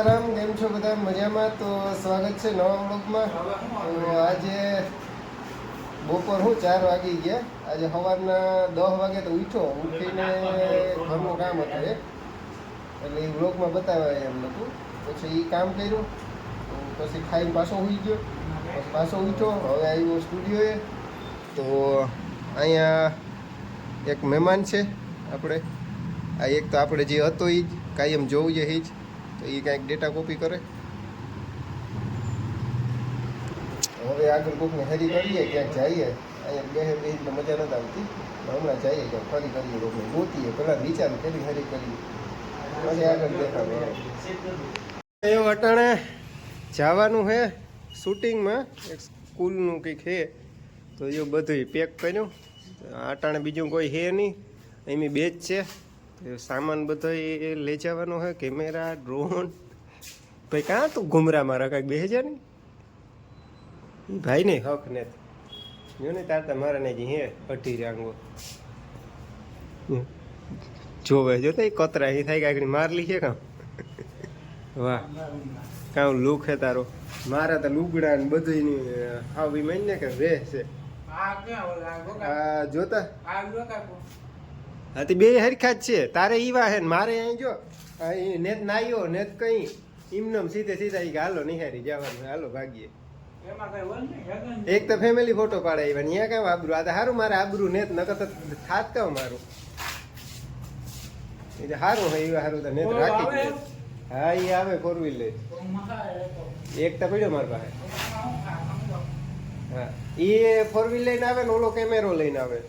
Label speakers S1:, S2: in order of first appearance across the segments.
S1: રામ, કેમ છો બધા? મજામાં? તો સ્વાગત છે નવા બ્લોગમાં. તો આજે બપોર 4 વાગી ગયા. આજે સવારના 10 વાગે તો ઉઠીને ઘરનું કામ હતું એટલે એ બ્લોગમાં બતાવાય એમ નહોતું. પછી એ કામ કર્યું, પછી ખાઈને પાછો સૂઈ ગયો, પછી પાછો ઉઠ્યો. હવે આવ્યો સ્ટુડિયોએ. તો અહીંયા એક મહેમાન છે આપણે. આ એક તો આપણે જે હતો એ જ કાયમ જોવું છે એ જ. તો એ કાંઈક ડેટા કોપી કરે. હવે આગળ કોકને હરી કરીએ, ક્યાંક જઈએ. અહીંયા બેસીને મજા નથી આવતી. હમણાં જઈએ ક્યાંક ફરી કરીએ, કોકને ગોતીએ. પહેલાં વિચાર કરી હરી કરીએ, પછી આગળ દેખાવે. એવું અટાણે જવાનું છે શૂટિંગમાં, એક સ્કૂલનું કંઈક છે. તો એ બધું પેક કર્યું. અટાણે બીજું કોઈ છે નહીં, એમની બેચ છે. સામાન બધો એ લઈ જવાનો હોય, કેમેરા, ડ્રોન. ભાઈ કાં તું ઘુમરા મારા કાંઈક બેસી જા નહીં. એ ભાઈ નહીં હક ને જો ને તારતા મારા ને હે અઢી રાંગો જોવે જો તો એ કતરા એ થાય કાંઈક માર લીધે કામ. વાહ, કાં લુક હે તારો. મારા તો લુગડા ને બધું હાવ વિમાન ને કે રે છે. જોતા હા તે બે હરખા જ છે. તારે ઈવા હે ને મારે અહીં જો નેત નાયો નેત કઈ એમનેમ સીધે સીધા ઈ હાલો નિહારી જવાનું, હાલો ભાગીએ. એક તો ફેમિલી ફોટો પાડે આવ્યા ત્યાં કામ આબરું. આ તો સારું મારે આબરું નેત નકર તો થાત કામ મારું. એ સારું હોય એવા સારું તો નેત રાખી. હા એ આવે 4 વ્હીલ એક તો પડ્યો મારી પાસે. હા એ 4 વ્હીલ લઈને આવે ને ઓલો કેમેરો લઈને આવે.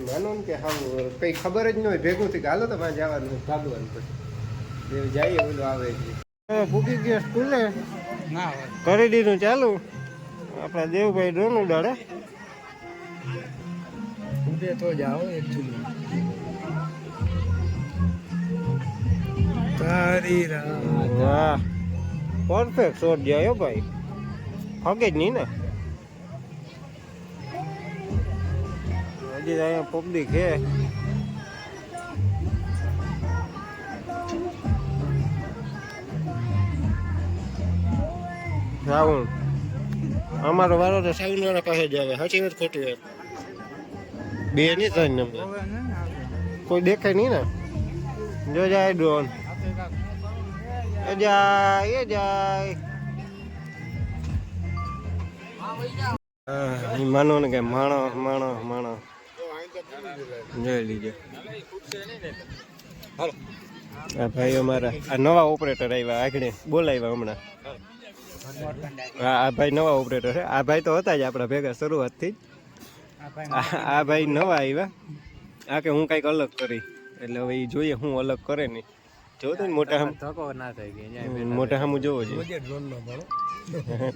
S1: માનો ને કે હા કઈ ખબર જ ન હોય ભેગું થી હાલો તો ત્યાં જવાનું ભાગવાનું. પછી જઈએ ઓલો આવે ભૂકી ગયા સ્કૂલે કરી દીધું ચાલુ. આપણા દેવભાઈ ડ્રોન ઉડાડે તો જાઓ એકચ્યુઅલી. તારી વાહ, પરફેક્ટ શોટ જાય ભાઈ, હગે જ નહીં ને. હજી અહીંયા પબ્લિક છે. રાવણ અમારો વારો તો સાઉન્ડ વાળા પાસે જ આવે. સાચી વાત ખોટી વાત? બે નહીં ત્રણ નંબર કોઈ દેખાય નહીં ને. જો જાય ડ્રોન એ જાય એ જાય. હા માનો ને કે માણો માણો માણો જોઈ લીજો. હા ભાઈ અમારા આ નવા ઓપરેટર આવ્યા, આગળ બોલાવ્યા હમણાં. હા આ ભાઈ નવા ઓપરેટર છે. આ ભાઈ તો હતા જ આપણા ભેગા શરૂઆતથી જ. આ ભાઈ નવા આવ્યા. આ કે હું કંઈક અલગ કરી એટલે હવે એ જોઈએ હું અલગ કરે નહીં. જોવો તો મોટા મોટા સામું જોવો જોઈએ.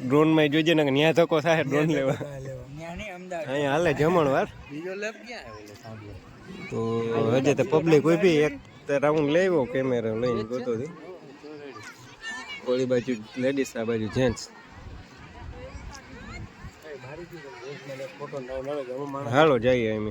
S1: ડ્રોનમાં જોજે ને ત્યાં ધક્કો થાય ડ્રોન લેવા. અહીંયા હાલે જમણવાર. તો હજે તો પબ્લિક કોઈ બી એક રાઉન્ડ લેવો કેમેરા લઈને ગોતો હતી. ઓલી બાજુ લેડીઝ, આ બાજુ જેન્ટ્સ. હાલો જઈએ એમ.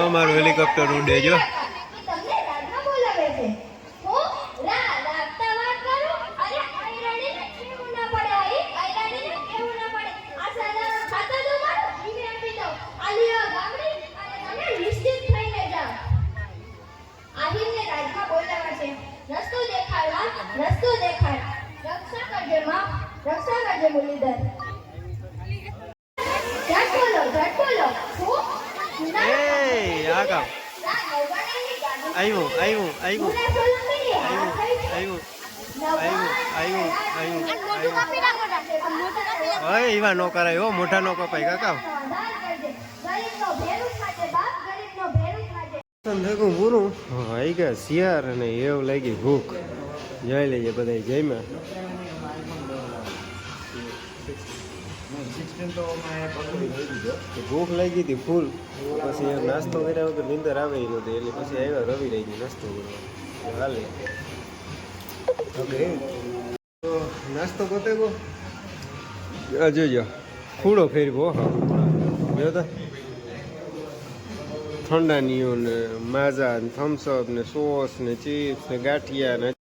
S1: અમારું હેલિકોપ્ટર ઉડે જો. આવ્યું આવ્યું આવ્યું આવ્યું આવ્યું આવ્યું. એવા નો કરાય હો, મોઢા નો કપાય કાકા. થયું પૂરું આવી ગયા શિયાર અને એવું લાગી ભૂખ જઈ લઈએ બધા જઈમાં ભૂખ લાગી હતી ફૂલ પછી નાસ્તો કર્યા વગર નીંદર આવે નહોતી એટલે પછી આવ્યા રવિ રહી ગઈ નાસ્તો કરવા હાલે તો નાસ્તો પોતે ગો જોજો ખૂડો ફેરવો હા જો તો ઠંડાનીઓ ને માઝા ને થમ્સઅપ ને સોસ ને ચિપ્સ ને ગાંઠિયા ને